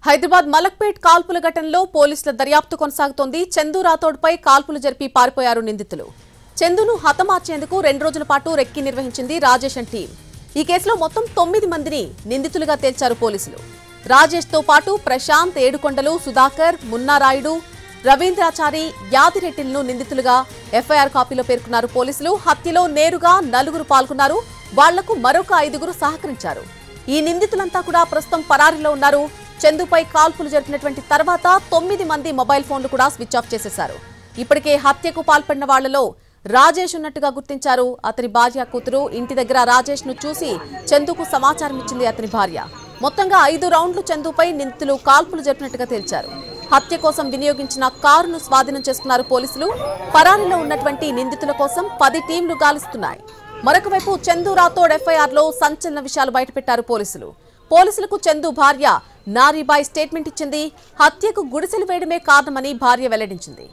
హైదరాబాద్ మలక్పేట్ కాల్పుల ఘటనలో పోలీసుల దర్యాప్తు కొనసాగుతోంది. చందు రాథోడ్పై కాల్పులు జరిపి పారిపోయారు నిందితులు. చందును హతమార్చేందుకు 2 రోజుల పాటు రెక్కి నిర్వహించింది రాజేష్ టీం. ఈ కేసులో మొత్తం 9 మందిని నిందితులుగా తేల్చారు పోలీసులు. రాజేష్ తో పాటు ప్రశాంత్, ఏడుకొండలు, సుధాకర్, మున్నారాయుడు, రవీంద్రాచారి, యాదిరెడ్డిలను నిందితులుగా ఎఫ్ఐఆర్ కాపీలో పేర్కొన్నారు పోలీసులు. హత్యలో నేరుగా 4 పాల్గొన్నారు. వాళ్లకు మరొక 5 సహకరించారు. ఈ నిందితులంతా కూడా ప్రస్తుతం పరారీలో ఉన్నారు. చందుపై కాల్పులు జరిపినటువంటి తర్వాత 9 మంది మొబైల్ ఫోన్లు కూడా స్విచ్ ఆఫ్ చేసేశారు. ఇప్పటికే హత్యకు పాల్పడిన వాళ్లలో రాజేష్ ఉన్నట్టుగా గుర్తించారు. అతని భార్య, కూతురు ఇంటి దగ్గర రాజేష్ ను చూసి చందుకు సమాచారం ఇచ్చింది అతని భార్య. మొత్తంగా 5 రౌండ్లు చందుపై నిందితులు కాల్పులు జరిపినట్టుగా తేల్చారు. హత్య కోసం వినియోగించిన కారును స్వాధీనం చేసుకున్నారు పోలీసులు. పరారీలో ఉన్నటువంటి నిందితుల కోసం 10 టీంలు గాలిస్తున్నాయి. మరొకవైపు చందు రాథోడ్ ఎఫ్ఐఆర్ లో సంచలన విషయాలు బయటపెట్టారు పోలీసులు. పోలీసులకు చందు భార్య నారీబాయ్ స్టేట్మెంట్ ఇచ్చింది. హత్యకు గుడిసెలు వేయడమే కారణమని భార్య వెల్లడించింది.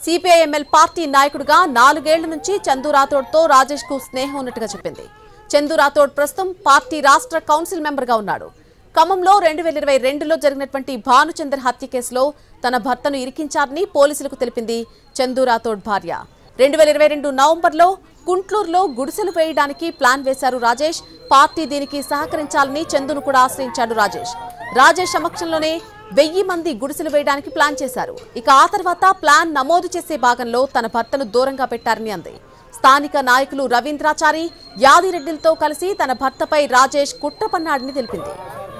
సిపిఐఎంఎల్ పార్టీ నాయకుడిగా 4 ఏళ్ల నుంచి చందు రాథోడ్తో రాజేష్ కు స్నేహం ఉన్నట్టుగా చెప్పింది. చందు రాథోడ్ ప్రస్తుతం పార్టీ రాష్ట్ర కౌన్సిల్ మెంబర్ గా ఉన్నాడు. ఖమ్మంలో 2022లో జరిగినటువంటి భానుచందర్ హత్య కేసులో తన భర్తను ఇరికించారని పోలీసులకు తెలిపింది చందు రాథోడ్ భార్య. 2022 నవంబర్లో గుంట్లూరులో గుడిసెలు వేయడానికి ప్లాన్ వేశారు రాజేష్. పార్టీ దీనికి సహకరించాలని చందును కూడా ఆశ్రయించాడు రాజేష్. రాజేష్ సమక్షంలోనే 1000 మంది గుడిసెలు వేయడానికి ప్లాన్ చేశారు. ఇక ఆ తర్వాత ప్లాన్ నమోదు చేసే భాగంలో తన భర్తను దూరంగా పెట్టారని అంది. స్థానిక నాయకులు రవీంద్రాచారి, యాదిరెడ్డిలతో కలిసి తన భర్తపై రాజేష్ కుట్ర పన్నాడని తెలిపింది.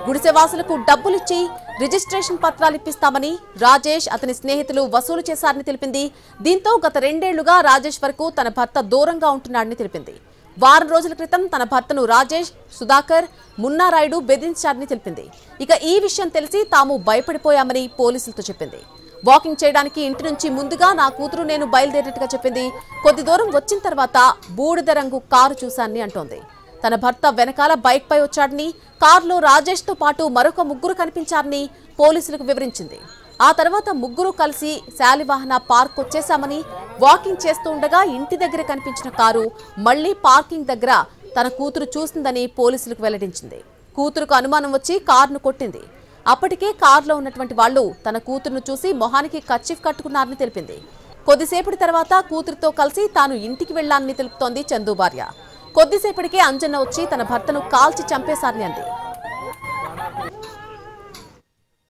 గుడిసెవాసులకు డబ్బులిచ్చి రిజిస్ట్రేషన్ పత్రాలు ఇప్పిస్తామని రాజేష్, అతని స్నేహితులు వసూలు చేశారని తెలిపింది. దీంతో గత 2 ఏళ్లుగా రాజేష్ వరకు తన భర్త దూరంగా ఉంటున్నాడని తెలిపింది. వారం రోజుల క్రితం తన భర్తను రాజేష్, సుధాకర్, మున్నారాయుడు బెదిరించారని తెలిపింది. ఇక ఈ విషయం తెలిసి తాము భయపడిపోయామని పోలీసులతో చెప్పింది. వాకింగ్ చేయడానికి ఇంటి నుంచి ముందుగా నా కూతురు నేను బయలుదేరినట్టుగా చెప్పింది. కొద్ది దూరం వచ్చిన తర్వాత బూడిద రంగు కారు చూశానని అంటోంది. తన భర్త వెనకాల బైక్ పై వచ్చాడని, కారులో రాజేష్ తో పాటు మరొక 3 కనిపించారని పోలీసులకు వివరించింది. ఆ తర్వాత 3 కలిసి శాలివాహన పార్క్ వచ్చేశామని, వాకింగ్ చేస్తూ ఉండగా ఇంటి దగ్గర కనిపించిన కారు మళ్లీ పార్కింగ్ దగ్గర తన కూతురు చూసిందని పోలీసులకు వెల్లడించింది. కూతురుకు అనుమానం వచ్చి కారును కొట్టింది. అప్పటికే కారులో ఉన్నటువంటి వాళ్లు తన కూతురును చూసి మొహానికి కర్చీఫ్ కట్టుకున్నారని తెలిపింది. కొద్దిసేపటి తర్వాత కూతురుతో కలిసి తాను ఇంటికి వెళ్లానని తెలుపుతోంది చందు భార్య. కొద్దిసేపటికే అంజన్న వచ్చి తన భర్తను కాల్చి చంపేశారని అంది.